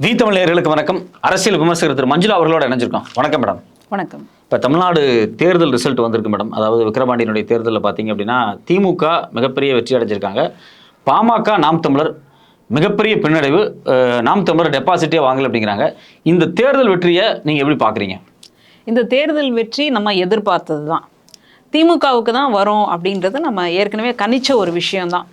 தமிழ் நேயர்களுக்கு வணக்கம். அரசியல் விமர்சகர் திரு மஞ்சுளா அவர்களோட இணைஞ்சிருக்கோம். வணக்கம் மேடம். வணக்கம். இப்போ தமிழ்நாடு தேர்தல் ரிசல்ட் வந்திருக்கு மேடம். அதாவது விக்கிரவாண்டியினுடைய தேர்தலில் பார்த்தீங்க அப்படின்னா திமுக மிகப்பெரிய வெற்றி அடைஞ்சிருக்காங்க. பாமக நாம் தமிழர் மிகப்பெரிய பின்னடைவு, நாம் தமிழர் டெபாசிட்டே வாங்கல அப்படிங்கிறாங்க. இந்த தேர்தல் வெற்றியை நீங்கள் எப்படி பார்க்குறீங்க? இந்த தேர்தல் வெற்றி நம்ம எதிர்பார்த்தது தான். திமுகவுக்கு தான் வரும் அப்படின்றது நம்ம ஏற்கனவே கணிச்ச ஒரு விஷயம்தான்.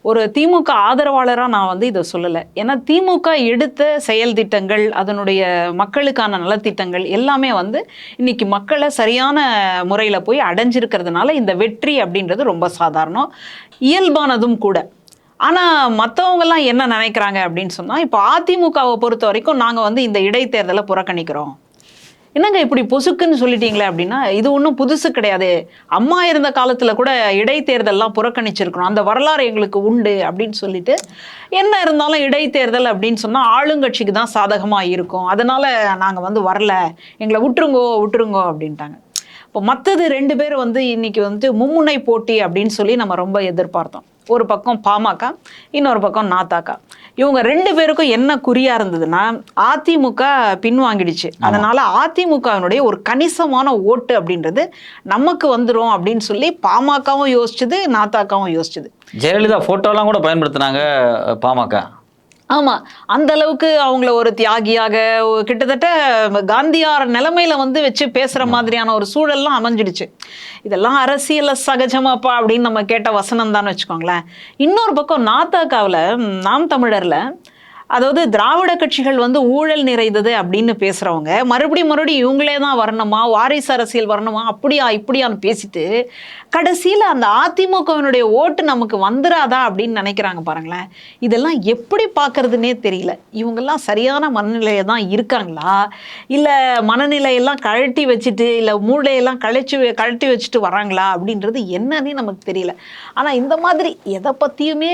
ஒரு திமுக ஆதரவாளராக நான் இதை சொல்லலை. ஏன்னா திமுக எடுத்த செயல் திட்டங்கள், அதனுடைய மக்களுக்கான நலத்திட்டங்கள் எல்லாமே இன்னைக்கு மக்களை சரியான முறையில் போய் அடைஞ்சிருக்கிறதுனால இந்த வெற்றி அப்படின்றது ரொம்ப சாதாரணம், இயல்பானதும் கூட. ஆனால் மற்றவங்கெல்லாம் என்ன நினைக்கிறாங்க அப்படின்னு சொன்னால், இப்போ அதிமுகவை பொறுத்த வரைக்கும் நாங்கள் இந்த இடைத்தேர்தலை புறக்கணிக்கிறோம். என்னங்க இப்படி பொசுக்குன்னு சொல்லிட்டீங்களே அப்படின்னா, இது ஒன்றும் புதுசு கிடையாது. அம்மா இருந்த காலத்தில் கூட இடைத்தேர்தல்லாம் புறக்கணிச்சிருக்கிறோம், அந்த வரலாறு எங்களுக்கு உண்டு அப்படின்னு சொல்லிட்டு, என்ன இருந்தாலும் இடைத்தேர்தல் அப்படின்னு சொன்னால் ஆளுங்கட்சிக்கு தான் சாதகமாக இருக்கும், அதனால் நாங்கள் வரல, எங்களை விட்டுருங்கோ அப்படின்ட்டாங்க. இப்போ மற்றது ரெண்டு பேர் இன்னைக்கு மும்முனை போட்டி அப்படின்னு சொல்லி நம்ம ரொம்ப எதிர்பார்த்தோம். ஒரு பக்கம் பாமக, இன்னொரு பக்கம் நாதாக்கா. இவங்க ரெண்டு பேருக்கும் என்ன குறியா இருந்ததுன்னா, அதிமுக பின்வாங்கிடுச்சு, அதனால அதிமுகவினுடைய ஒரு கணிசமான ஓட்டு அப்படின்றது நமக்கு வந்துடும் அப்படின்னு சொல்லி பாமகவும் யோசிச்சுது, நாதாக்காவும் யோசிச்சுது. ஜெயலலிதா போட்டோலாம் கூட பயன்படுத்தினாங்க பாமக. ஆமாம், அந்த அளவுக்கு அவங்கள ஒரு தியாகியாக கிட்டத்தட்ட காந்தியார் நிலைமையில வச்சு பேசுகிற மாதிரியான ஒரு சூழல்லாம் அமைஞ்சிடுச்சு. இதெல்லாம் அரசியல சகஜமாப்பா அப்படின்னு நம்ம கேட்ட வசனம் தான் வச்சுக்கோங்களேன். இன்னொரு பக்கம் நாதாக்காவில், நாம் தமிழரில், அதாவது திராவிட கட்சிகள் ஊழல் நிறைந்தது அப்படின்னு பேசுகிறவங்க மறுபடியும் இவங்களே தான் வரணுமா, வாரிசு அரசியல் வரணுமா, அப்படியா இப்படியான்னு பேசிட்டு கடைசியில் அந்த அதிமுகவினுடைய ஓட்டு நமக்கு வந்துடாதா அப்படின்னு நினைக்கிறாங்க பாருங்களேன். இதெல்லாம் எப்படி பார்க்கறதுனே தெரியல. இவங்கெல்லாம் சரியான மனநிலையை தான் இருக்காங்களா, இல்லை மனநிலையெல்லாம் கழட்டி வச்சுட்டு, இல்லை மூளையெல்லாம் கழட்டி வச்சுட்டு வராங்களா அப்படின்றது என்னன்னே நமக்கு தெரியல. ஆனால் இந்த மாதிரி எதை பற்றியுமே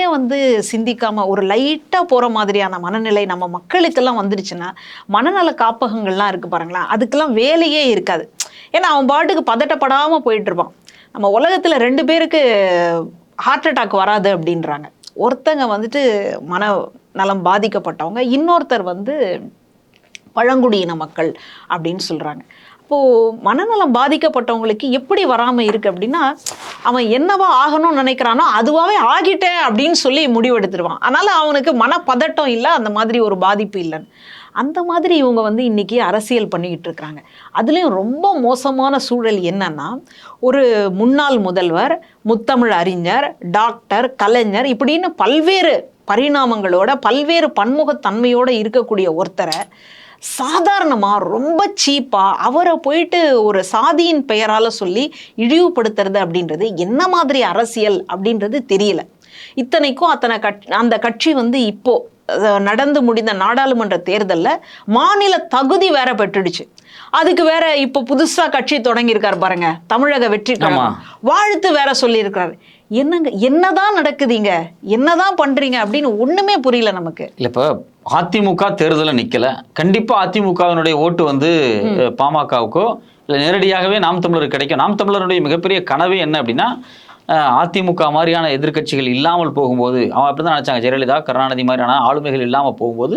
சிந்திக்காமல் ஒரு லைட்டாக போகிற மாதிரியான மனநிலை நம்ம மக்களுக்கெல்லாம் வந்துடுச்சுன்னா, மனநல காப்பகங்கள்லாம் இருக்குது பாருங்களேன், அதுக்கெல்லாம் வேலையே இருக்காது. ஏன்னா அவன் பாட்டுக்கு பதட்டப்படாமல் போயிட்டு இருப்பான். நம்ம உலகத்தில் ரெண்டு பேருக்கு ஹார்ட் அட்டாக் வராது அப்படின்றாங்க. ஒருத்தங்க மன நலம் பாதிக்கப்பட்டவங்க, இன்னொருத்தர் பழங்குடியின மக்கள் அப்படின்னு சொல்கிறாங்க. இப்போது மனநலம் பாதிக்கப்பட்டவங்களுக்கு எப்படி வராமல் இருக்குது அப்படின்னா, அவன் என்னவா ஆகணும்னு நினைக்கிறானோ அதுவாகவே ஆகிட்டேன் அப்படின்னு சொல்லி முடிவெடுத்துருவான். அதனால் அவனுக்கு மனப்பதட்டம் இல்லை, அந்த மாதிரி ஒரு பாதிப்பு இல்லைன்னு. அந்த மாதிரி இவங்க இன்றைக்கி அரசியல் பண்ணிக்கிட்டு இருக்கிறாங்க. அதுலேயும் ரொம்ப மோசமான சூழல் என்னன்னா, ஒரு முன்னாள் முதல்வர், முத்தமிழ் அறிஞர், டாக்டர், கலைஞர் இப்படின்னு பல்வேறு பரிணாமங்களோட பல்வேறு பன்முகத்தன்மையோடு இருக்கக்கூடிய ஒருத்தரை சாதாரணமாக ரொம்ப சீப்பாக அவரை போயிட்டு ஒரு சாதியின் பெயரால் சொல்லி இழிவுபடுத்துறது அப்படின்றது என்ன மாதிரி அரசியல் அப்படின்றது தெரியல. இத்தனைக்கும் அந்த கட்சி இப்போ நடந்து முடிந்த நாடாளுமன்ற தேர்தலில் மாநில தகுதி வேற பெற்றுடுச்சு. அதுக்கு வேற இப்போ புதுசாக கட்சி தொடங்கியிருக்காரு பாருங்க, தமிழக வெற்றி கழகம், வாழ்த்து வேற சொல்லியிருக்கிறாரு. என்னங்க, என்னதான் நடக்குதுங்க, என்னதான் பண்றீங்க அப்படின்னு ஒண்ணுமே புரியல நமக்கு. இல்ல, இப்போ அதிமுக தேர்தலில் நிக்கல, கண்டிப்பா அதிமுகவினுடைய ஓட்டு பாமகவுக்கோ இல்லை நேரடியாகவே நாம் தமிழருக்கு கிடைக்கும். நாம் தமிழருடைய மிகப்பெரிய கனவே என்ன அப்படின்னா, அதிமுக மாதிரியான எதிர்கட்சிகள் இல்லாமல் போகும்போது, அவன் அப்படி தான் நினச்சாங்க, ஜெயலலிதா, கருணாநிதி மாதிரியான ஆளுமைகள் இல்லாமல் போகும்போது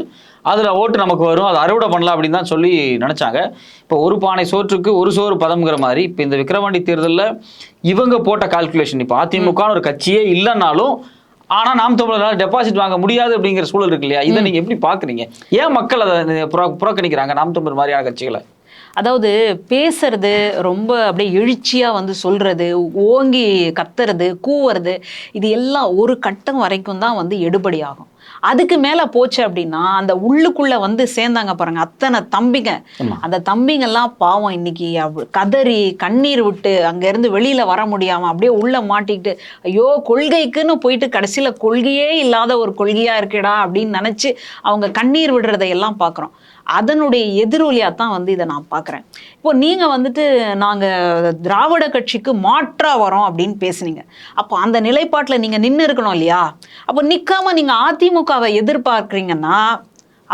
அதில் ஓட்டு நமக்கு வரும், அதை அறுவடை பண்ணலாம் அப்படின்னு தான் சொல்லி நினச்சாங்க. இப்போ ஒரு பானை சோற்றுக்கு ஒரு சோறு பதம்ங்கிற மாதிரி இப்போ இந்த விக்கிரவாண்டி தேர்தலில் இவங்க போட்ட கால்குலேஷன், இப்போ அதிமுகன்னு ஒரு கட்சியே இல்லைன்னாலும் ஆனால் நாம் தமிழரால் டெபாசிட் வாங்க முடியாது அப்படிங்கிற சூழல் இருக்கு இல்லையா? இதை நீங்கள் எப்படி பார்க்குறீங்க? ஏன் மக்கள் அதை புறக்கணிக்கிறாங்க நாம் தமிழர் மாதிரியான கட்சிகளை? அதாவது பேசுறது ரொம்ப அப்படியே எழுச்சியாக சொல்கிறது, ஓங்கி கத்துறது, கூவுறது, இது எல்லாம் ஒரு கட்டம் வரைக்கும் தான் எடுபடி ஆகும். அதுக்கு மேலே போச்சு அப்படின்னா அந்த உள்ளுக்குள்ளே சேர்ந்தாங்க பாருங்க அத்தனை தம்பிங்க, அந்த தம்பிங்கெல்லாம் பாவம் இன்னைக்கு கதறி கண்ணீர் விட்டு அங்கேருந்து வெளியில் வர முடியாமல் அப்படியே உள்ளே மாட்டிக்கிட்டு, ஐயோ கொள்கைக்குன்னு போயிட்டு கடைசியில் கொள்கையே இல்லாத ஒரு கொள்கையாக இருக்கடா அப்படின்னு நினச்சி அவங்க கண்ணீர் விடுறதையெல்லாம் பார்க்குறோம். அதனுடைய எதிரொலியாக தான் இதை நான் பார்க்குறேன். இப்போ நீங்கள் நாங்கள் திராவிட கட்சிக்கு மாற்றாக வரோம் அப்படின்னு பேசுனீங்க. அப்போ அந்த நிலைப்பாட்டில் நீங்கள் நின்று இருக்கணும் இல்லையா? அப்போ நிற்காமல் நீங்கள் அதிமுகவை எதிர்பார்க்குறீங்கன்னா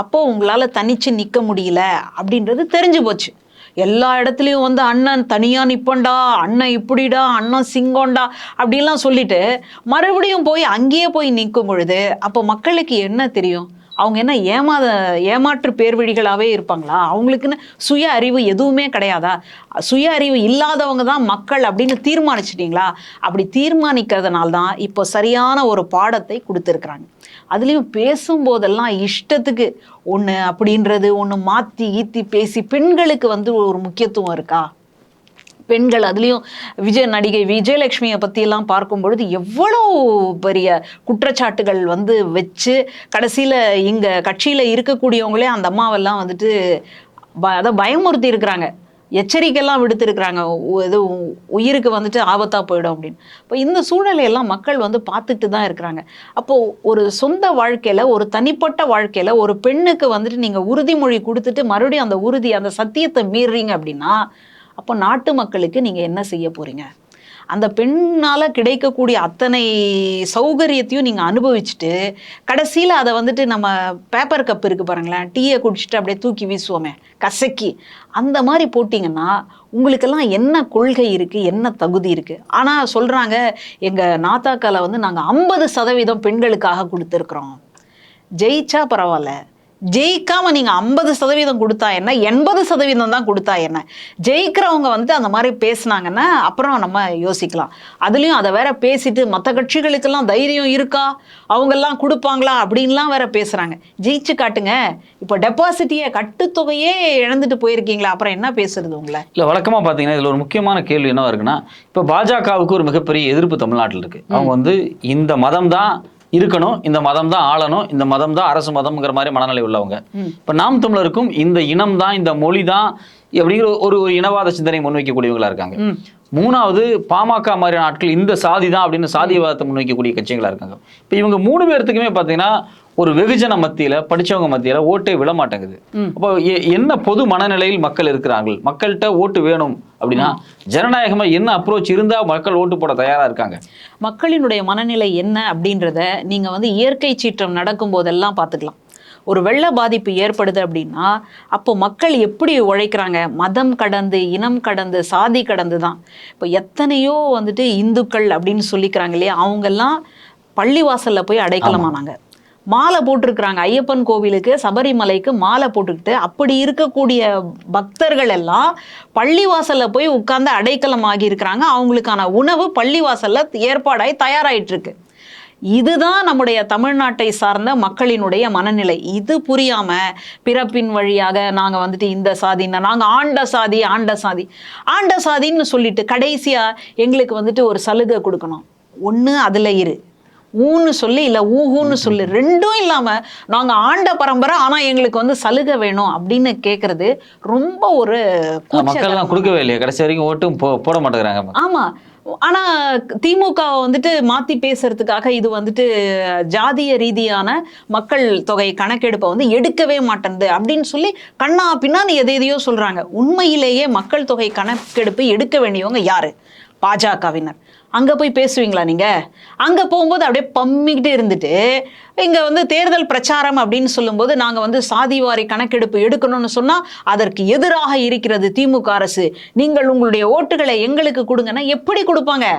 அப்போது உங்களால் தனித்து நிற்க முடியல அப்படின்றது தெரிஞ்சு போச்சு. எல்லா இடத்துலையும் அண்ணன் தனியாக நிற்பண்டா, அண்ணன் இப்படிடா, அண்ணன் சிங்கோண்டா அப்படின்லாம் சொல்லிட்டு மறுபடியும் போய் அங்கேயே போய் நிற்கும் பொழுது அப்போ மக்களுக்கு என்ன தெரியும்? அவங்க என்ன ஏமாற்று பேர்வழிகளாகவே இருப்பாங்களா? அவங்களுக்குன்னு சுய அறிவு எதுவுமே கிடையாதா? சுய அறிவு இல்லாதவங்க தான் மக்கள் அப்படின்னு தீர்மானிச்சிட்டிங்களா? அப்படி தீர்மானிக்கிறதுனால தான் இப்போ சரியான ஒரு பாடத்தை கொடுத்துருக்குறாங்க. அதுலேயும் பேசும்போதெல்லாம் இஷ்டத்துக்கு ஒன்று அப்படின்றது ஒன்று மாற்றி ஈத்தி பேசி பெண்களுக்கு வந்து ஒரு முக்கியத்துவம் இருக்கா? பெண்கள் அதுலேயும் நடிகை விஜயலட்சுமியை பற்றியெல்லாம் பார்க்கும் பொழுது எவ்வளோ பெரிய குற்றச்சாட்டுகள் வந்து வச்சு கடைசியில் இங்கே கட்சியில் இருக்கக்கூடியவங்களே அந்த அம்மாவெல்லாம் வந்துட்டு அதை பயமுறுத்தி இருக்கிறாங்க, எச்சரிக்கையெல்லாம் விடுத்திருக்கிறாங்க, இது உயிருக்கு வந்துட்டு ஆபத்தாக போயிடும் அப்படின்னு. இப்போ இந்த சூழ்நிலையெல்லாம் மக்கள் வந்து பார்த்துட்டு தான் இருக்கிறாங்க. அப்போது ஒரு சொந்த வாழ்க்கையில், ஒரு தனிப்பட்ட வாழ்க்கையில் ஒரு பெண்ணுக்கு வந்துட்டு நீங்கள் உறுதிமொழி கொடுத்துட்டு மறுபடியும் அந்த உறுதி, அந்த சத்தியத்தை மீறுறீங்க அப்படின்னா அப்போ நாட்டு மக்களுக்கு நீங்கள் என்ன செய்ய போகிறீங்க? அந்த பெண்ணால் கிடைக்கக்கூடிய அத்தனை சௌகரியத்தையும் நீங்கள் அனுபவிச்சுட்டு கடைசியில் அதை வந்துட்டு நம்ம பேப்பர் கப் இருக்குது பாருங்களேன், டீயை குடிச்சிட்டு அப்படியே தூக்கி வீசுவோமே கசக்கி, அந்த மாதிரி போட்டிங்கன்னா உங்களுக்கெல்லாம் என்ன கொள்கை இருக்குது, என்ன தகுதி இருக்குது? ஆனால் சொல்கிறாங்க எங்கள் நாத்தாக்கால வந்து நாங்கள் 50% பெண்களுக்காக கொடுத்துருக்குறோம். ஜெயிச்சா பரவாயில்ல, ஜெயிக்காம நீங்க 50% கொடுத்தா என்ன, 80% தான் கொடுத்தா என்ன? ஜெயிக்கிறவங்க வந்து அந்த மாதிரி பேசினாங்கன்னா அப்புறம் நம்ம யோசிக்கலாம். அதுலயும் அதை வேற பேசிட்டு மற்ற கட்சிகளுக்கெல்லாம் தைரியம் இருக்கா, அவங்கெல்லாம் கொடுப்பாங்களா அப்படின்லாம் வேற பேசுறாங்க. ஜெயிச்சு காட்டுங்க, இப்போ டெபாசிட்டியை கட்டுத்தொகையே இழந்துட்டு போயிருக்கீங்களா, அப்புறம் என்ன பேசுறது உங்களை? இல்லை, வழக்கமாக பார்த்தீங்கன்னா இதில் ஒரு முக்கியமான கேள்வி என்ன இருக்குன்னா, இப்போ பாஜகவுக்கு ஒரு மிகப்பெரிய எதிர்ப்பு தமிழ்நாட்டில் இருக்கு. அவங்க வந்து இந்த மதம் தான் இருக்கணும், இந்த மதம் தான் ஆளணும், இந்த மதம் தான் அரசு மதம்ங்கிற மாதிரி மனநிலை உள்ளவங்க. இப்போ நாம் தமிழருக்கும் இந்த இனம் தான், இந்த மொழி தான் அப்படிங்கிற ஒரு இனவாத சிந்தனை முன்வைக்கக்கூடியவங்களா இருக்காங்க. மூணாவது பாமக மாதிரியான ஆட்கள் இந்த சாதி தான் அப்படின்னு சாதியவாதத்தை முன்வைக்கக்கூடிய கட்சிகளா இருக்காங்க. இப்போ இவங்க 3 பேர்த்துக்குமே பார்த்தீங்கன்னா ஒரு வெகுஜன மத்தியில, படிச்சவங்க மத்தியில ஓட்டே விட மாட்டேங்குது. அப்போ என்ன பொது மனநிலையில் மக்கள் இருக்கிறார்கள்? மக்கள்கிட்ட ஓட்டு வேணும் அப்படின்னா ஜனநாயகமா என்ன அப்ரோச் இருந்தா மக்கள் ஓட்டு போட தயாரா இருக்காங்க? மக்களினுடைய மனநிலை என்ன அப்படின்றத நீங்க வந்து இயற்கை சீற்றம் நடக்கும் போதெல்லாம் பார்த்துக்கலாம். ஒரு வெள்ள பாதிப்பு ஏற்படுது அப்படின்னா அப்போ மக்கள் எப்படி உழைக்கிறாங்க? மதம் கடந்து, இனம் கடந்து, சாதி கடந்து தான். இப்போ எத்தனையோ வந்துட்டு இந்துக்கள் அப்படின்னு சொல்லிக்கிறாங்க இல்லையா, அவங்கெல்லாம் பள்ளிவாசல்ல போய் அடைக்கலமானாங்க, மாலை போட்டிருக்கிறாங்க. ஐயப்பன் கோவிலுக்கு, சபரிமலைக்கு மாலை போட்டுக்கிட்டு அப்படி இருக்கக்கூடிய பக்தர்கள் எல்லாம் பள்ளிவாசல்ல போய் உட்கார்ந்து அடைக்கலம் ஆகி இருக்கிறாங்க. அவங்களுக்கான உணவு பள்ளிவாசல்ல ஏற்பாடாய் தயாராயிட்டு இருக்கு. இதுதான் நம்முடைய தமிழ்நாட்டை சார்ந்த மக்களினுடைய மனநிலை. இது புரியாம பிறப்பின் வழியாக நாங்க வந்துட்டு இந்த சாதின்னா, நாங்க ஆண்ட சாதின்னு சொல்லிட்டு கடைசியா எங்களுக்கு வந்துட்டு ஒரு சலுகை கொடுக்கணும். ஒண்ணு அதுல இரு, ஊன்னு சொல்லி, இல்லை ஊஹூன்னு சொல்லி, ரெண்டும் இல்லாமல் நாங்கள் ஆண்ட பரம்பரை ஆனால் எங்களுக்கு வந்து சலுகை வேணும் அப்படின்னு கேட்குறது ரொம்ப ஒரு மக்கள்லாம் கொடுக்கவே இல்லையா, கடைசி வரைக்கும் ஓட்டும் போட மாட்டேங்கிறாங்க. ஆமாம். ஆனால் திமுக வந்துட்டு மாற்றி பேசுறதுக்காக இது வந்துட்டு ஜாதிய ரீதியான மக்கள் தொகை கணக்கெடுப்பை வந்து எடுக்கவே மாட்டேங்குது அப்படின்னு சொல்லி கண்ணா பின்னான்னு எதையோ சொல்கிறாங்க. உண்மையிலேயே மக்கள் தொகை கணக்கெடுப்பு எடுக்க வேண்டியவங்க யாரு? பாஜகவினர். அங்கே போய் பேசுவீங்களா நீங்கள்? அங்கே போகும்போது அப்படியே பம்மிக்கிட்டு இருந்துட்டு இங்கே வந்து தேர்தல் பிரச்சாரம் அப்படின்னு சொல்லும்போது நாங்கள் வந்து சாதிவாரி கணக்கெடுப்பு எடுக்கணும்னு சொன்னால் அதற்கு எதிராக இருக்கிறது திமுக அரசு, நீங்கள் உங்களுடைய ஓட்டுகளை எங்களுக்கு கொடுங்கன்னா எப்படி கொடுப்பாங்க?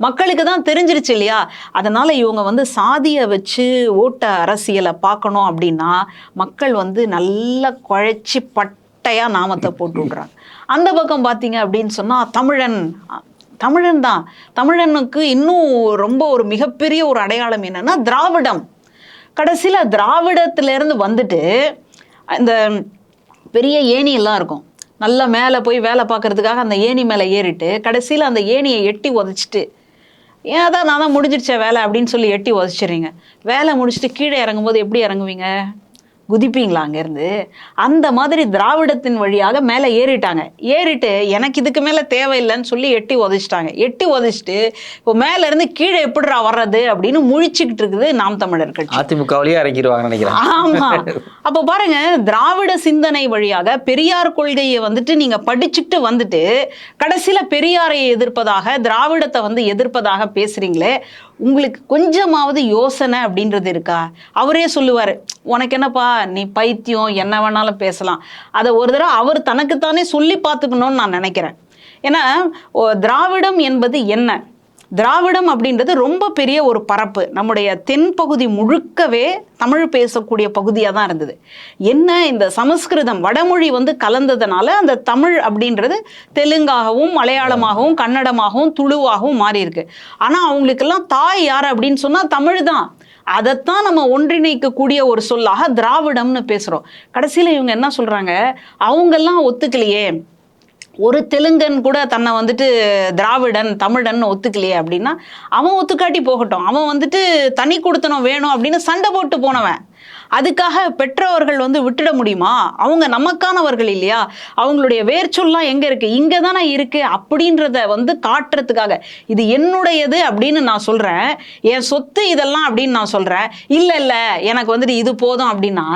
மக்களுக்கு தான் தெரிஞ்சிருச்சு இல்லையா? அதனால் இவங்க வந்து சாதியை வச்சு ஓட்ட அரசியலை பார்க்கணும் அப்படின்னா மக்கள் வந்து நல்லா குழைச்சி பட்டையாக நாமத்தை போட்டு விட்றாங்க. அந்த பக்கம் பார்த்தீங்க அப்படின்னு சொன்னால் தமிழன் தான். தமிழனுக்கு இன்னும் ரொம்ப ஒரு மிகப்பெரிய ஒரு அடையாளம் என்னன்னா திராவிடம். கடைசியில் திராவிடத்திலேருந்து வந்துட்டு இந்த பெரிய ஏணியெல்லாம் இருக்கும், நல்லா மேலே போய் வேலை பார்க்கறதுக்காக அந்த ஏணி மேலே ஏறிட்டு கடைசியில் அந்த ஏணியை எட்டி உதச்சிட்டு ஏதான் நான் தான் முடிஞ்சிடுச்சேன் வேலை அப்படின்னு சொல்லி எட்டி உதச்சிடுறீங்க. வேலை முடிச்சுட்டு கீழே இறங்கும்போது எப்படி இறங்குவீங்க? குதிப்பீங்களா அங்கேருந்து? அந்த மாதிரி திராவிடத்தின் வழியாக மேலே ஏறிட்டு எனக்கு இதுக்கு மேலே தேவையில்லைன்னு சொல்லி எட்டி உதச்சிட்டு இப்போ மேலேருந்து கீழே எப்படிரா வர்றது அப்படின்னு முழிச்சுக்கிட்டு இருக்குது நாம் தமிழர் கட்சி. அதிமுகவிலேயே இறங்கிடுவாங்கன்னு நினைக்கிறேன். ஆமாம். அப்போ பாருங்க, திராவிட சிந்தனை வழியாக பெரியார் கொள்கையை வந்துட்டு நீங்கள் படிச்சுக்கிட்டு வந்துட்டு கடைசியில் பெரியாரை எதிர்ப்பதாக, திராவிடத்தை வந்து எதிர்ப்பதாக பேசுகிறீங்களே, உங்களுக்கு கொஞ்சமாவது யோசனை அப்படின்றது இருக்கா? அவரே சொல்லுவார், உனக்கு என்னப்பா நீ பைத்தியம், என்ன வேணாலும் பேசலாம். அதை ஒரு தடவை அவர் தனக்குத்தானே சொல்லி பார்த்துக்கணும்னு நான் நினைக்கிறேன். ஏன்னா திராவிடம் என்பது என்ன, திராவிடம் அப்படின்றது ரொம்ப பெரிய ஒரு பரப்பு. நம்முடைய தென்பகுதி முழுக்கவே தமிழ் பேசக்கூடிய பகுதியாக தான் இருந்தது. என்ன இந்த சமஸ்கிருதம் வடமொழி வந்து கலந்ததுனால அந்த தமிழ் அப்படின்றது தெலுங்காகவும் மலையாளமாகவும் கன்னடமாகவும் துளுவாகவும் மாறி இருக்கு. ஆனால் அவங்களுக்கெல்லாம் தாய் யார் அப்படின்னு சொன்னால் தமிழ் தான். அதைத்தான் நம்ம ஒன்றிணைக்கக்கூடிய ஒரு சொல்லாக திராவிடம்னு பேசுகிறோம். கடைசியில் இவங்க என்ன சொல்கிறாங்க, அவங்கெல்லாம் ஒத்துக்கலையே, ஒரு தெலுங்கன் கூட தன்னை வந்துட்டு திராவிடன் தமிழன் ஒத்துக்கலையே அப்படின்னா அவன் ஒத்துக்காட்டி போகட்டும். அவன் வந்துட்டு தனி கொடுத்தனம் வேணும் அப்படின்னு சண்டை போட்டு போனவன். அதுக்காக பெற்றவர்கள் வந்து விட்டுட முடியுமா? அவங்க நமக்கானவர்கள் இல்லையா? அவங்களுடைய வேர்ச்சொல்லாம் எங்கே இருக்குது? இங்கே தானே இருக்குது அப்படின்றத வந்து காட்டுறதுக்காக இது என்னுடையது அப்படின்னு நான் சொல்கிறேன், என் சொத்து இதெல்லாம் அப்படின்னு நான் சொல்கிறேன். இல்லை இல்லை எனக்கு வந்துட்டு இது போதும் அப்படின்னா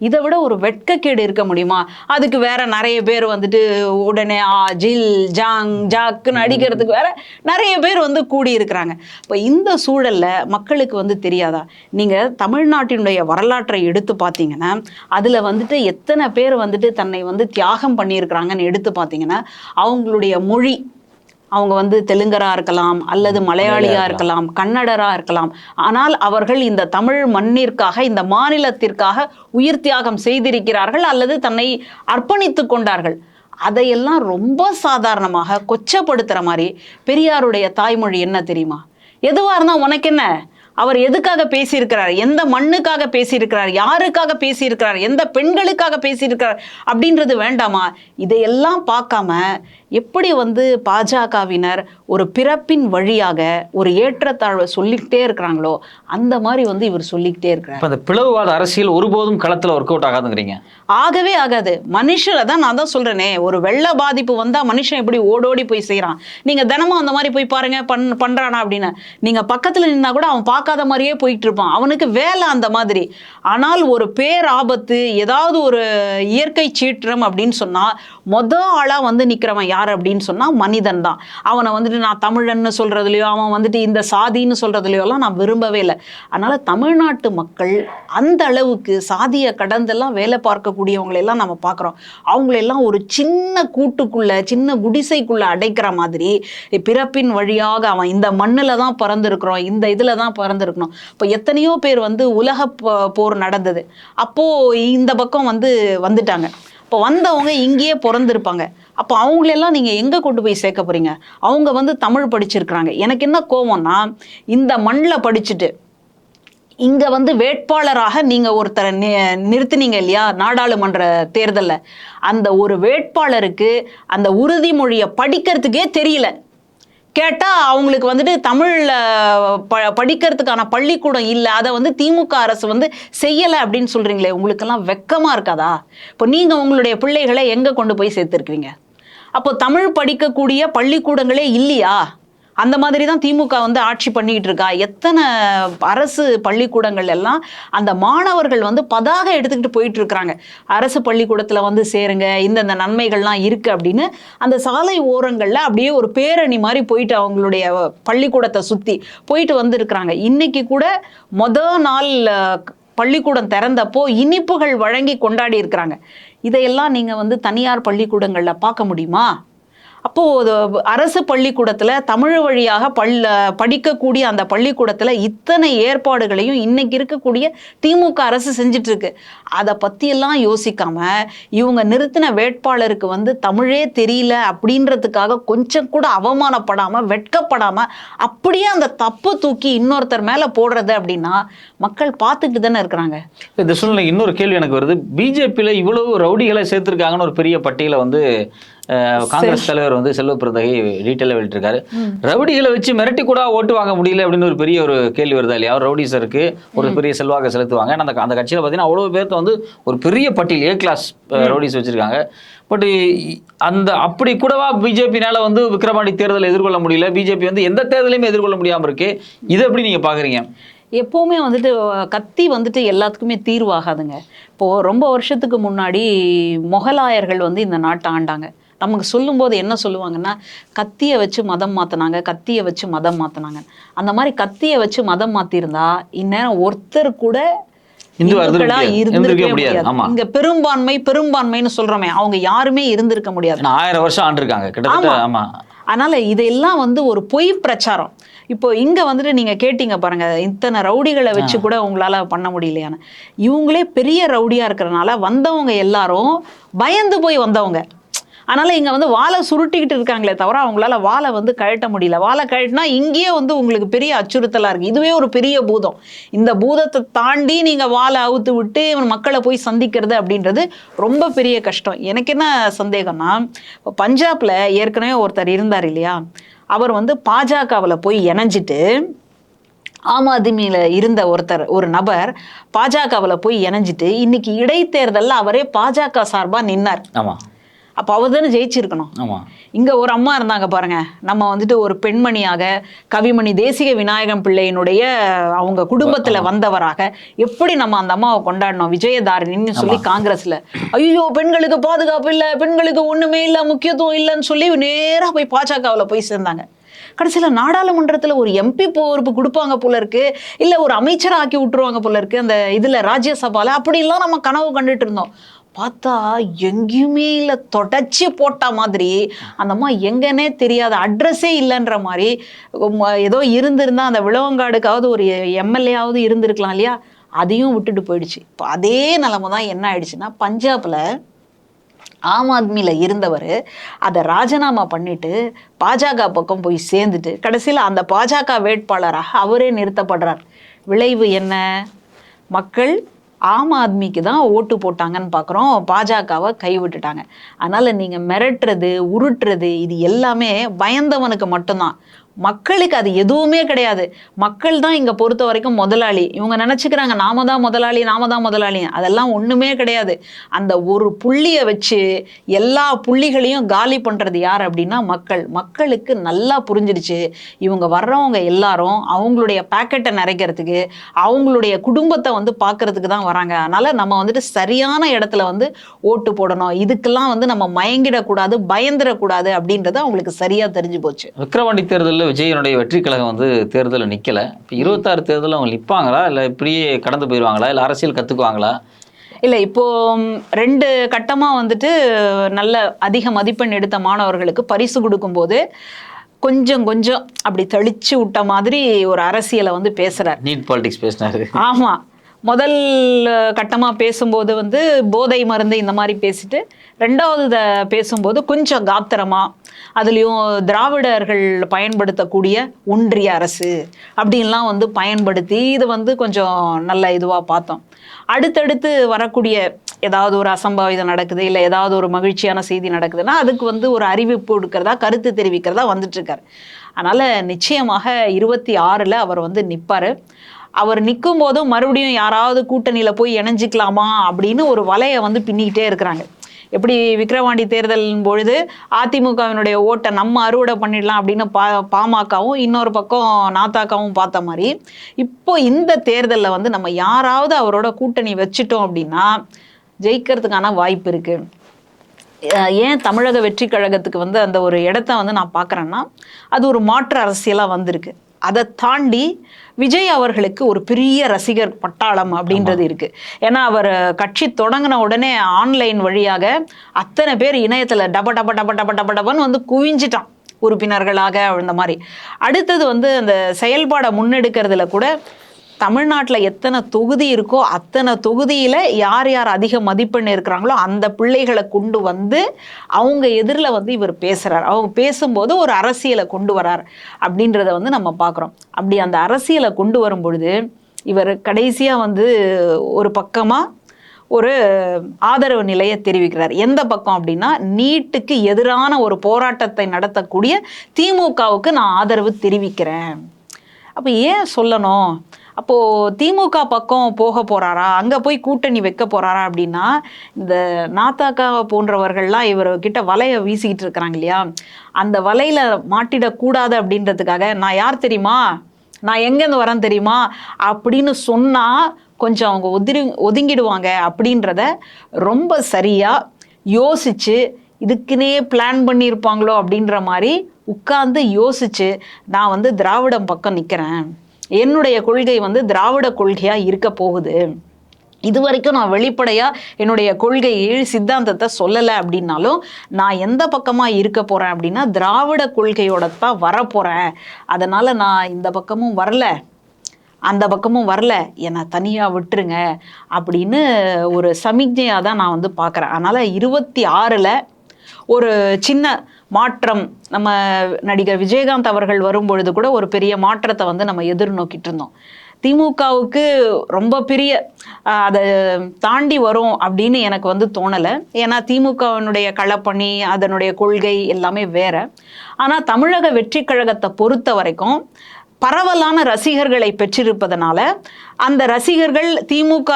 இதை விட ஒரு வெட்கக்கேடு இருக்க முடியுமா? அதுக்கு வேற நிறைய பேர் வந்துட்டு உடனே ஜில் ஜாங் ஜாக்குன்னு அடிக்கிறதுக்கு வேற நிறைய பேர் வந்து கூடி இருக்கிறாங்க. இப்போ இந்த சூழல்ல மக்களுக்கு வந்து தெரியாதா? நீங்கள் தமிழ்நாட்டினுடைய வரலாற்றை எடுத்து பார்த்தீங்கன்னா அதில் வந்துட்டு எத்தனை பேர் வந்துட்டு தன்னை வந்து தியாகம் பண்ணியிருக்கிறாங்கன்னு எடுத்து பார்த்தீங்கன்னா அவங்களுடைய மொழி, அவங்க வந்து தெலுங்கரா இருக்கலாம் அல்லது மலையாளியா இருக்கலாம், கன்னடரா இருக்கலாம். ஆனால் அவர்கள் இந்த தமிழ் மண்ணிற்காக இந்த மாநிலத்திற்காக உயிர் தியாகம் செய்திருக்கிறார்கள் அல்லது தன்னை அர்ப்பணித்து கொண்டார்கள். அதையெல்லாம் ரொம்ப சாதாரணமாக கொச்சப்படுத்துகிற மாதிரி பெரியாருடைய தாய்மொழி என்ன தெரியுமா? எதுவாக இருந்தால் உனக்கு என்ன, அவர் எதுக்காக பேசியிருக்கிறார், எந்த மண்ணுக்காக பேசியிருக்கிறார், யாருக்காக பேசியிருக்கிறார், எந்த பெண்களுக்காக பேசியிருக்கிறார் அப்படின்றது வேண்டாமா? இதையெல்லாம் பார்க்காம எப்படி வந்து பாஜகவினர் ஒரு பிறப்பின் வழியாக ஒரு ஏற்றத்தாழ்வை சொல்லிக்கிட்டே இருக்கிறாங்களோ அந்த மாதிரி வந்து இவர் சொல்லிக்கிட்டே இருக்கிறார். அந்த பிளவுவாத அரசியல் ஒருபோதும் களத்தில் ஒர்க் அவுட் ஆகாதுங்கிறீங்க? ஆகவே ஆகாது. மனுஷரை தான் நான் தான் சொல்கிறேனே, ஒரு வெள்ள பாதிப்பு வந்தால் மனுஷன் எப்படி ஓடோடி போய் செய்கிறான். நீங்கள் தினமும் அந்த மாதிரி போய் பாருங்க பண்ணுறானா அப்படின்னு. நீங்கள் பக்கத்தில் நின்னா கூட அவன் பார்க்காத மாதிரியே போயிட்டு இருப்பான். அவனுக்கு வேலை அந்த மாதிரி. ஆனால் ஒரு பேராபத்து, ஏதாவது ஒரு இயற்கை சீற்றம் அப்படின்னு சொன்னால் ஆளாக வந்து நிற்கிறவன் யார் அப்படின்னு சொன்னால் மனிதன் தான். அவனை வந்துட்டு நான் தமிழன்னு சொல்கிறதுலையோ அவன் வந்துட்டு இந்த சாதின்னு சொல்கிறதுலையோலாம் நான் விரும்பவே இல்லை. அதனால் தமிழ்நாட்டு மக்கள் அந்த அளவுக்கு சாதியை கடந்தெல்லாம் வேலை பார்க்கக்கூடியவங்களெல்லாம் நம்ம பார்க்குறோம். அவங்களெல்லாம் ஒரு சின்ன கூட்டுக்குள்ளே சின்ன குடிசைக்குள்ளே அடைக்கிற மாதிரி பிறப்பின் வழியாக அவன் இந்த மண்ணில் தான் பிறந்திருக்கிறோம், இந்த இதில் தான் பிறந்திருக்கணும். இப்போ எத்தனையோ பேர் வந்து உலக போர் நடந்தது, அப்போது இந்த பக்கம் வந்துட்டாங்க. இப்போ வந்தவங்க இங்கேயே பிறந்திருப்பாங்க. அப்போ அவங்களெல்லாம் நீங்கள் எங்கே கொண்டு போய் சேர்க்க போகிறீங்க? அவங்க வந்து தமிழ் படிச்சிருக்கிறாங்க. எனக்கு என்ன கோவம்னா, இந்த மண்ணில் படிச்சுட்டு இங்கே வந்து வேட்பாளராக நீங்கள் ஒருத்தரை நிறுத்தினீங்க இல்லையா நாடாளுமன்ற தேர்தலில், அந்த ஒரு வேட்பாளருக்கு அந்த உறுதிமொழியை படிக்கிறதுக்கே தெரியல. கேட்டால் அவங்களுக்கு வந்துட்டு தமிழில் படிக்கிறதுக்கான பள்ளிக்கூடம் இல்லை, அதை வந்து திமுக அரசு வந்து செய்யலை அப்படின்னு சொல்கிறீங்களே, உங்களுக்கெல்லாம் வெக்கமாக இருக்காதா? இப்போ நீங்கள் உங்களுடைய பிள்ளைகளை எங்கே கொண்டு போய் சேர்த்துருக்கிறீங்க? அப்போ தமிழ் படிக்கக்கூடிய பள்ளிக்கூடங்களே இல்லையா? அந்த மாதிரி தான் திமுக வந்து ஆட்சி பண்ணிக்கிட்டு இருக்கா. எத்தனை அரசு பள்ளிக்கூடங்கள் எல்லாம் அந்த மாணவர்கள் வந்து பதாக எடுத்துக்கிட்டு போயிட்டு இருக்கிறாங்க. அரசு பள்ளிக்கூடத்தில் வந்து சேருங்க, இந்தந்த நன்மைகள்லாம் இருக்குது அப்படின்னு அந்த சாலை ஓரங்களில் அப்படியே ஒரு பேரணி மாதிரி போயிட்டு அவங்களுடைய பள்ளிக்கூடத்தை சுற்றி போயிட்டு வந்துருக்குறாங்க. இன்னைக்கு கூட நாள் பள்ளிக்கூடம் திறந்தப்போ இனிப்புகள் வழங்கி கொண்டாடி இருக்கிறாங்க. இதையெல்லாம் நீங்கள் வந்து தனியார் பள்ளிக்கூடங்களில் பார்க்க முடியுமா? அப்போது அரசு பள்ளிக்கூடத்தில் தமிழ் வழியாக படிக்கக்கூடிய அந்த பள்ளிக்கூடத்தில் இத்தனை ஏற்பாடுகளையும் இன்னைக்கு இருக்கக்கூடிய திமுக அரசு செஞ்சுட்டு இருக்கு. அதை பற்றியெல்லாம் யோசிக்காம இவங்க நிறுத்தின வேட்பாளருக்கு வந்து தமிழே தெரியல அப்படின்றதுக்காக கொஞ்சம் கூட அவமானப்படாமல் வெட்கப்படாமல் அப்படியே அந்த தப்பு தூக்கி இன்னொருத்தர் மேலே போடுறது அப்படின்னா மக்கள் பார்த்துட்டு தானே இருக்கிறாங்க. இந்த சூழ்நிலை இன்னொரு கேள்வி எனக்கு வருது. பிஜேபியில் இவ்வளவு ரவுடிகளை சேர்த்துருக்காங்கன்னு ஒரு பெரிய பட்டியலை வந்து காங்கிரஸ் தலைவர் வந்து செல்வ பிறந்தகை டீட்டெயிலாக வெளியிட்டிருக்காரு. ரவுடிகளை வச்சு மிரட்டி கூட ஓட்டு வாங்க முடியல அப்படின்னு ஒரு பெரிய ஒரு கேள்வி வருதா இல்லையா? ரவுடிஸருக்கு ஒரு பெரிய செல்வாக்கை செலுத்துவாங்க. அந்த கட்சியில் பார்த்தீங்கன்னா அவ்வளோ பேர்த்த வந்து ஒரு பெரிய பட்டியல் A கிளாஸ் ரவுடிஸ் வச்சிருக்காங்க. பட் அப்படி கூடவா பிஜேபினால வந்து விக்ரவாண்டி தேர்தலை எதிர்கொள்ள முடியல? பிஜேபி வந்து எந்த தேர்தலையுமே எதிர்கொள்ள முடியாமல் இருக்கு. இதை எப்படி நீங்கள் பார்க்குறீங்க? எப்போவுமே வந்துட்டு கத்தி வந்துட்டு எல்லாத்துக்குமே தீர்வாகாதுங்க. இப்போது ரொம்ப வருஷத்துக்கு முன்னாடி மொகலாயர்கள் வந்து இந்த நாட்டை ஆண்டாங்க. நமக்கு சொல்லும்போது என்ன சொல்லுவாங்கன்னா, கத்தியை வச்சு மதம் மாற்றினாங்க, கத்தியை வச்சு மதம் மாற்றினாங்க. அந்த மாதிரி கத்தியை வச்சு மதம் மாற்றிருந்தா இந்நேரம் ஒருத்தர் கூட இருந்திருக்க முடியாது. இங்க பெரும்பான்மைன்னு சொல்றோமே, அவங்க யாருமே இருந்திருக்க முடியாது. 1000 வருஷம் ஆண்டிருக்காங்க கிட்டத்தட்ட. ஆமா, அதனால் இதெல்லாம் வந்து ஒரு பொய் பிரச்சாரம். இப்போ இங்கே வந்துட்டு நீங்கள் கேட்டீங்க பாருங்க, இத்தனை ரவுடிகளை வச்சு கூட உங்களால் பண்ண முடியலையான்னு. இவங்களே பெரிய ரவுடியாக இருக்கிறனால வந்தவங்க எல்லாரும் பயந்து போய் வந்தவங்க. அதனால் இங்கே வந்து வாழை சுருட்டிக்கிட்டு இருக்காங்களே தவிர அவங்களால வாழை வந்து கழட்ட முடியல. வாழை கழட்டினா இங்கேயே வந்து உங்களுக்கு பெரிய அச்சுறுத்தலாக இருக்குது. இதுவே ஒரு பெரிய பூதம். இந்த பூதத்தை தாண்டி நீங்கள் வாழை அவுத்து விட்டு மக்களை போய் சந்திக்கிறது அப்படின்றது ரொம்ப பெரிய கஷ்டம். எனக்கு என்ன சந்தேகம்னா, இப்போ பஞ்சாபில் ஏற்கனவே ஒருத்தர் இருந்தார் இல்லையா, அவர் வந்து பாஜகவில் போய் இணைஞ்சிட்டு, ஆம் ஆத்மியில் இருந்த ஒரு நபர் பாஜகவில் போய் இணைஞ்சிட்டு இன்னைக்கு இடைத்தேர்தலில் அவரே பாஜக சார்பாக நின்னார். ஆமாம். அப்போ அவர் தானே ஜெயிச்சிருக்கணும். ஆமாம். இங்கே ஒரு அம்மா இருந்தாங்க பாருங்க, நம்ம வந்துட்டு ஒரு பெண்மணியாக கவிமணி தேசிக விநாயகம் பிள்ளையினுடைய அவங்க குடும்பத்தில் வந்தவராக எப்படி நம்ம அந்த அம்மாவை கொண்டாடணும், விஜயதாரிணின்னு சொல்லி காங்கிரஸில் ஐயோ பெண்களுக்கு பாதுகாப்பு இல்லை, பெண்களுக்கு ஒன்றுமே இல்லை, முக்கியத்துவம் இல்லைன்னு சொல்லி நேராக போய் பாஜகவில் போய் சேர்ந்தாங்க. கடைசியில் நாடாளுமன்றத்தில் ஒரு எம்பி பொறுப்பு கொடுப்பாங்க போல இருக்கு, இல்லை ஒரு அமைச்சரை ஆக்கி விட்டுருவாங்க போல இருக்கு அந்த இதில் ராஜ்யசபாவில். அப்படிலாம் நம்ம கனவு கண்டுட்டு இருந்தோம். பார்த்தா எங்கேயுமே இல்லை, தொடச்சி போட்ட மாதிரி அந்த அம்மா எங்கன்னே தெரியாத, அட்ரஸே இல்லைன்ற மாதிரி. ஏதோ இருந்திருந்தா அந்த விளவங்காடுக்காவது ஒரு எம்எல்ஏயாவது இருந்திருக்கலாம் இல்லையா, அதையும் விட்டுட்டு போயிடுச்சு. இப்போ அதே நிலைமை தான் என்ன ஆயிடுச்சுன்னா, பஞ்சாபில் ஆம் ஆத்மியில் இருந்தவர் அதை ராஜினாமா பண்ணிட்டு பாஜக பக்கம் போய் சேர்ந்துட்டு கடைசியில் அந்த பாஜக வேட்பாளராக அவரே நிறுத்தப்படுறார். விளைவு என்ன? மக்கள் ஆம் ஆத்மிக்கு தான் ஓட்டு போட்டாங்கன்னு பார்க்குறோம், பாஜகவை கைவிட்டுட்டாங்க. அதனால் நீங்கள் மிரட்டுறது, உருட்டுறது, இது எல்லாமே பயந்தவனுக்கு மட்டும்தான். மக்களுக்கு அது எதுவுமே கிடையாது. மக்கள் தான் இங்கே பொறுத்த வரைக்கும் முதலாளி. இவங்க நினச்சிக்கிறாங்க நாம தான் முதலாளி, நாம தான் முதலாளி. அதெல்லாம் ஒன்றுமே கிடையாது. அந்த ஒரு புள்ளியை வச்சு எல்லா புள்ளிகளையும் காலி பண்ணுறது யார் அப்படின்னா மக்கள். மக்களுக்கு நல்லா புரிஞ்சிடுச்சு, இவங்க வர்றவங்க எல்லாரும் அவங்களுடைய பேக்கெட்டை நிறைக்கிறதுக்கு, அவங்களுடைய குடும்பத்தை வந்து பார்க்கறதுக்கு தான் வராங்க. அதனால் நம்ம வந்துட்டு சரியான இடத்துல வந்து ஓட்டு போடணும், இதுக்கெல்லாம் வந்து நம்ம மயங்கிடக்கூடாது, பயந்துடக்கூடாது அப்படின்றது அவங்களுக்கு சரியாக தெரிஞ்சு போச்சு. விக்கிரவாண்டி தேர்தலில் விஜயனுடைய வெற்றி கழகம் வந்து தேர்தலில் நிற்கலை. இப்போ 26 தேர்தலில் அவங்க நிற்பாங்களா, இல்லை இப்படியே கடந்து போயிடுவாங்களா, இல்லை அரசியல் கற்றுக்குவாங்களா? இல்லை, இப்போ 2 கட்டமாக வந்துட்டு நல்ல அதிக மதிப்பெண் எடுத்த மாணவர்களுக்கு பரிசு கொடுக்கும்போது கொஞ்சம் கொஞ்சம் அப்படி தெளிச்சு விட்ட மாதிரி ஒரு அரசியலை வந்து பேசுகிறார். நீட் பாலிடிக்ஸ் பேசினாரு. ஆமாம். முதல் கட்டமாக பேசும்போது வந்து போதை மருந்து இந்த மாதிரி பேசிட்டு, 2வது பேசும்போது கொஞ்சம் காத்திரமாக, அதுலேயும் திராவிடர்கள் பயன்படுத்தக்கூடிய ஒன்றிய அரசு அப்படின்லாம் வந்து பயன்படுத்தி இது வந்து கொஞ்சம் நல்ல இதுவாக பார்த்தோம். அடுத்தடுத்து வரக்கூடிய ஏதாவது ஒரு அசம்பாவிதம் நடக்குது, இல்லை ஏதாவது ஒரு மகிழ்ச்சியான செய்தி நடக்குதுன்னா அதுக்கு வந்து ஒரு அறிவிப்பு கொடுக்கறதா, கருத்து தெரிவிக்கிறதா வந்துட்டுருக்கார். அதனால் நிச்சயமாக 26ல் அவர் வந்து நிற்பார். அவர் நிற்கும் போதும் மறுபடியும் யாராவது கூட்டணியில் போய் இணைஞ்சிக்கலாமா அப்படின்னு ஒரு வலையை வந்து பின்னிக்கிட்டே இருக்கிறாங்க. எப்படி விக்கிரவாண்டி தேர்தலின் பொழுது அதிமுகவினுடைய ஓட்டை நம்ம அறுவடை பண்ணிடலாம் அப்படின்னு பாமகவும் இன்னொரு பக்கம் நாத்தாக்காவும் பார்த்த மாதிரி, இப்போ இந்த தேர்தலில் வந்து நம்ம யாராவது அவரோட கூட்டணி வச்சுட்டோம் அப்படின்னா ஜெயிக்கிறதுக்கான வாய்ப்பு இருக்குது. ஏன் தமிழக வெற்றி கழகத்துக்கு வந்து அந்த ஒரு இடத்த வந்து நான் பார்க்குறேன்னா, அது ஒரு மாற்று அரசியலாக வந்திருக்கு. அதை தாண்டி விஜய் அவர்களுக்கு ஒரு பெரிய ரசிகர் பட்டாளம் அப்படின்றது இருக்குது. ஏன்னா அவர் கட்சி தொடங்கின உடனே ஆன்லைன் வழியாக அத்தனை பேர் இணையத்தில் டப டப டப டப டப டபன்னு வந்து குவிஞ்சிட்டான் உறுப்பினர்களாக. அந்த மாதிரி அடுத்தது வந்து அந்த செயல்பாடை முன்னெடுக்கிறதுல கூட தமிழ்நாட்டில் எத்தனை தொகுதி இருக்கோ அத்தனை தொகுதியில் யார் யார் அதிக மதிப்பெண் இருக்கிறாங்களோ அந்த பிள்ளைகளை கொண்டு வந்து அவங்க எதிரில் வந்து இவர் பேசுகிறார். அவங்க பேசும்போது ஒரு அரசியலை கொண்டு வரார் அப்படின்றத வந்து நம்ம பார்க்குறோம். அப்படி அந்த அரசியலை கொண்டு வரும் பொழுது இவர் கடைசியாக வந்து ஒரு பக்கமாக ஒரு ஆதரவு நிலையை தெரிவிக்கிறார். எந்த பக்கம் அப்படின்னா, நீட்டுக்கு எதிரான ஒரு போராட்டத்தை நடத்தக்கூடிய திமுகவுக்கு நான் ஆதரவு தெரிவிக்கிறேன். அப்போ ஏன் சொல்லணும்? அப்போது திமுக பக்கம் போக போகிறாரா, அங்கே போய் கூட்டணி வைக்க போகிறாரா அப்படின்னா, இந்த நாத்தாக்கா போன்றவர்கள்லாம் இவர்கிட்ட வலையை வீசிக்கிட்டு இருக்கிறாங்க இல்லையா, அந்த வலையில் மாட்டிடக்கூடாது அப்படின்றதுக்காக நான் யார் தெரியுமா, நான் எங்கேருந்து வரேன் தெரியுமா அப்படின்னு சொன்னால் கொஞ்சம் அவங்க ஒதுங்கிடுவாங்க அப்படின்றத ரொம்ப சரியாக யோசித்து இதுக்குன்னே பிளான் பண்ணியிருப்பாங்களோ அப்படின்ற மாதிரி உட்கார்ந்து யோசித்து நான் வந்து திராவிடம் பக்கம் நிற்கிறேன், என்னுடைய கொள்கை வந்து திராவிட கொள்கையாக இருக்க போகுது, இது வரைக்கும் நான் வெளிப்படையாக என்னுடைய கொள்கையை சித்தாந்தத்தை சொல்லலை அப்படின்னாலும் நான் எந்த பக்கமாக இருக்க போகிறேன் அப்படின்னா திராவிட கொள்கையோட தான் வரப்போகிறேன். அதனால் நான் இந்த பக்கமும் வரல அந்த பக்கமும் வரல, என்னை தனியாக விட்டுருங்க அப்படின்னு ஒரு சமிக்ஞையாக தான் நான் வந்து பார்க்குறேன். அதனால் 26ல் ஒரு சின்ன மாற்றம், நம்ம நடிகர் விஜயகாந்த் அவர்கள் வரும்பொழுது கூட ஒரு பெரிய மாற்றத்தை வந்து நம்ம எதிர்நோக்கிட்டு இருந்தோம். திமுகவுக்கு ரொம்ப பெரிய அதை தாண்டி வரும் அப்படின்னு எனக்கு வந்து தோணலை. ஏன்னா திமுகவினுடைய களப்பணி, அதனுடைய கொள்கை எல்லாமே வேற. ஆனால் தமிழக வெற்றி கழகத்தை பொறுத்த வரைக்கும் பரவலான ரசிகர்களை பெற்றிருப்பதனால, அந்த ரசிகர்கள் திமுக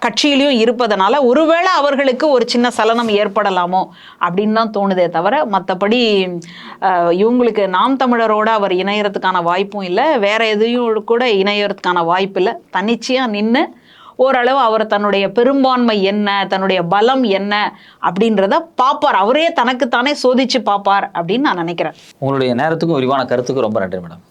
கட்சியிலையும் இருப்பதனால ஒருவேளை அவர்களுக்கு ஒரு சின்ன சலனம் ஏற்படலாமோ அப்படின்னு தான் தோணுதே தவிர, மற்றபடி இவங்களுக்கு நாம் தமிழரோட அவர் இணையறதுக்கான வாய்ப்பும் இல்லை, வேற எதையும் கூட இணையறதுக்கான வாய்ப்பு இல்லை. தன்னிச்சையாக நின்று ஓரளவு அவர் தன்னுடைய பெரும்பான்மை என்ன, தன்னுடைய பலம் என்ன அப்படின்றத பார்ப்பார். அவரே தனக்குத்தானே சோதிச்சு பார்ப்பார் அப்படின்னு நான் நினைக்கிறேன். உங்களுடைய நேரத்துக்கும் விரிவான கருத்துக்கும் ரொம்ப நன்றி மேடம்.